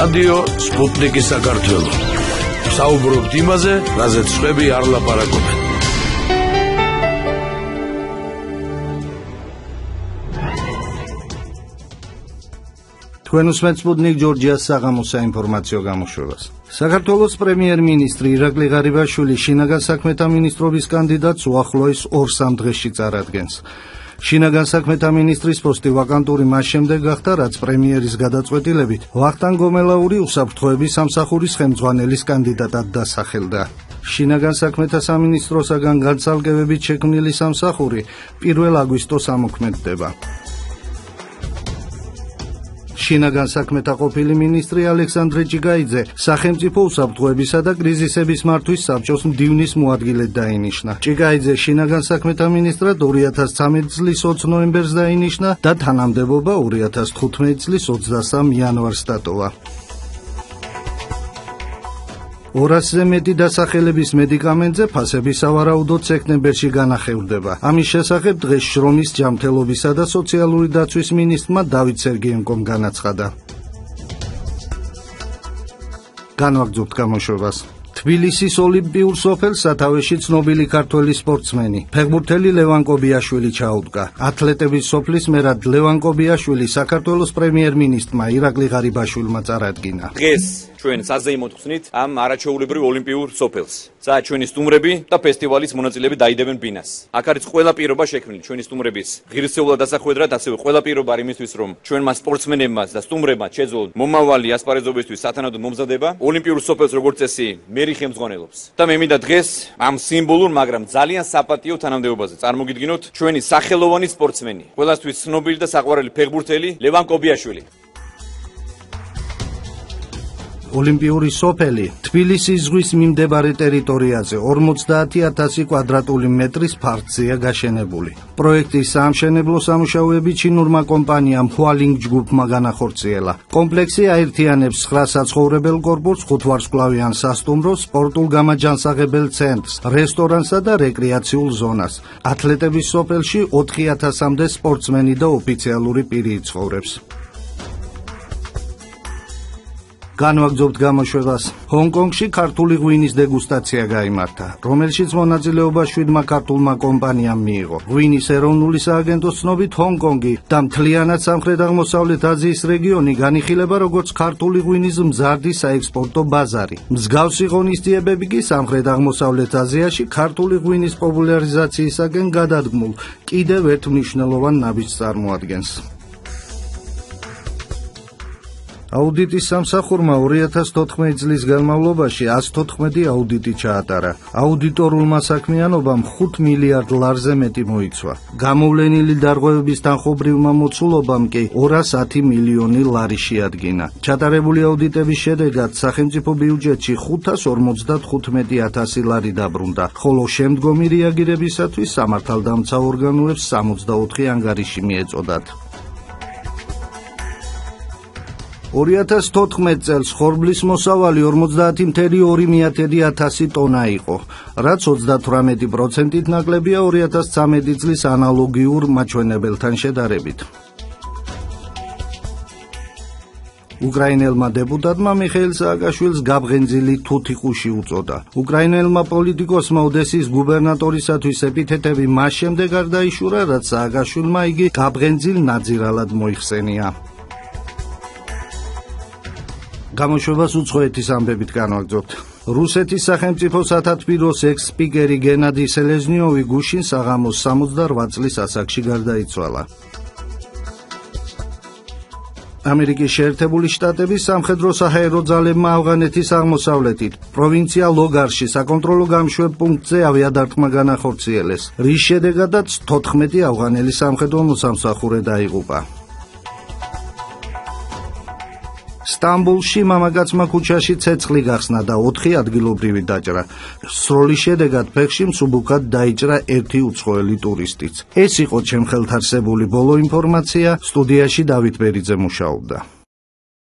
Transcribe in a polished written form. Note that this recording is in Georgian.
რადიო სპუტნიკი საქართველო. საუბრობთ იმაზე, რაზეც სხვები არ ლაპარაკობენ. თქვენ უსმენთ სპუტნიკ ჯორჯიას საღამოს საინფორმაციო გამოშვებას. საქართველოს პრემიერ-მინისტრი ირაკლი ღარიბაშვილი შინაგან საქმეთა მინისტრობის კანდიდატს უახლოეს 2-3 დღეში წარადგენს. შინაგან საქმეთა მინისტრის პოსტი ვაკანტური მას შემდეგ გახდა, რაც პრემიერის გადაწყვეტილებით ვახტანგ გომელაური უსაფრთხოების სამსახურის ხელმძღვანელის კანდიდატად დასახელდა. შინაგან საქმეთა სამინისტროსაგან განცალკევებით შექმნილი სამსახური 1 აგვისტოს ამოქმედდება. შინაგან საქმეთა ყოფილი მინისტრი ალექსანდრე ჭიგაიძე სახელმწიფო უსაფრთხოებისა და კრიზისების მართვის საბჭოს მდივნის მოადგილედ დაინიშნა. ჭიგაიძე შინაგან საქმეთა მინისტრად 2013 წლის 20 ნოემბერს დაინიშნა და თანამდებობა 2015 წლის 23 იანვარს დატოვა. 200-ზე მეტი დასახელების მედიკამენტზე ფასები სავარაუდოდ სექტემბერში განახევრდება. ამის შესახებ დღეს შრომის, ჯანმრთელობისა და სოციალური დაცვის მინისტრმა დავით სერგეენკომ განაცხადა. განვაგრძობთ გამოშვებას. თბილისის ოლიმპიურ სოფელს სათავეში ცნობილი ქართველი სპორტსმენი, ფეხბურთელი ლევან კობიაშვილი ჩაუდგა. ათლეტების სოფლის მერად ლევან კობიაშვილი საქართველოს პრემიერ-მინისტრმა ირაკლი ღარიბაშვილმა წარადგინა. დღეს ჩვენ საზეიმოდ ხსნით ამ არაჩვეულებრივ ოლიმპიურ სოფელს. საათ ჩვენი სტუმრები და ფესტივალის მონაწილეები დაიდებენ ბინას. აქ არის ყველა პირობა შექმნილი ჩვენი სტუმრების ღირსეულად დასახვედრად, ასევე ყველა პირობა არის იმისთვის, რომ ჩვენმა სპორტსმენებმა და სტუმრებმა შეძლონ მომავალი ასპარეზობისთვის სათანადო მომზადება. ოლიმპიურ სოფელს როგორც წესი მერი ხელმძღვანელობს. და მე მინდა დღეს ამ სიმბოლურ, მაგრამ ძალიან საპატიო თანამდებობაზე წარმოგიდგინოთ ჩვენი სახელოვანი სპორტსმენი, ყველასთვის ცნობილი და საყვარელი ფეხბურთელი ლევან კობიაშვილი. ოლიმპიური სოფელი თბილისის ზღვის მიმდებარე ტერიტორიაზე 50,000 კვადრატული მეტრის ფართზეა გაშენებული. პროექტის საამშენებლო სამუშაოები ჩინურმა კომპანიამ ჰუალინგ ჯგუფმა განახორციელა. კომპლექსი აერთიანებს 9 საცხოვრებელ კორპუსს, 5 ვარსკვლავიან სასტუმროს, სპორტულ გამაჯანსაღებელ ცენტრს, რესტორანსა და რეკრეაციულ ზონას. ათლეტების სოფელში 4,000-მდე სპორტსმენი და ოფიციალური პირი იცხოვრებს. განვაგრძობთ გამოშვებას. ჰონკონგში ქართული ღვინის დეგუსტაცია გაიმართა, რომელშიც მონაწილეობა 7 ქართულმა კომპანიამ მიიღო. ღვინის ეროვნული სააგენტოს ცნობით, ჰონკონგი და მთლიანად სამხრეთ-აღმოსავლეთ აზიის რეგიონი განიხილება როგორც ქართული ღვინის მზარდი საექსპორტო ბაზარი. მსგავსი ღონისძიებები კი სამხრეთ-აღმოსავლეთ აზიაში ქართული ღვინის პოპულარიზაციისაკენ გადადგმულ კიდევ ერთ მნიშვნელოვან ნაბიჯს წარმოადგენს. აუდიტის სამსახურმა 2014 წლის განმავლობაში 114 აუდიტი ჩაატარა. აუდიტორულმა საქმიანობამ 5 მილიარდ ლარზე მეტი მოიცვა. გამოვლენილი დარღვევების თანხმობრივმა მოცულობამ კი 210 მილიონი ლარი შეადგინა. ჩატარებული აუდიტების შედეგად სახელმწიფო ბიუჯეტში 555,000 ლარი დაბრუნდა, ხოლო შემდგომი რეაგირებისათვის სამართალდამცავ ორგანოებს 64 ანგარიში მიეწოდათ. 2014 წელს ხორბლის მოსავალი 50,2 ტონა იყო, რაც 38%-ით ნაკლებია 2013 წლის ანალოგიურ მაჩვენებელთან შედარებით. უკრაინელმა დეპუტატმა მიხეილ სააკაშვილს გაბღენძილი თუთიყუში უწოდა. უკრაინელმა პოლიტიკოსმა ოდესის გუბერნატორისათვის ეპითეტები მას შემდეგ არ დაიშურა, რაც სააკაშვილმა იგი გაბღენძილ ნაძირალად მოიხსენია. გამოშვებას უცხოეთის ამბებით განვაგრძობთ. რუსეთის სახელმწიფო სათათბიროს ექს-სპიკერი გენადი სელეზნიოვი გუშინ საღამოს 68 წლის ასაკში გარდაიცვალა. ამერიკის შეერთებული შტატების სამხედრო-საჰაერო ძალებმა ავღანეთის აღმოსავლეთით, პროვინცია ლოგარში საკონტროლო გამშვებ პუნქტზე ავიადარტყმა განახორციელეს, რის შედეგადაც 14 ავღანელი სამხედრო მოსამსახურე დაიღუპა. სტამბოლში მამაკაცმა ქუჩაში ცეცხლი გახსნა და 4 ადგილობრივი დაჭრა. სროლის შედეგად ფეხში მსუბუქად დაიჭრა 1 უცხოელი ტურისტიც. ეს იყო ჩემ ხელთ არსებული ბოლო ინფორმაცია. სტუდიაში დავით ბერიძე მუშაობდა.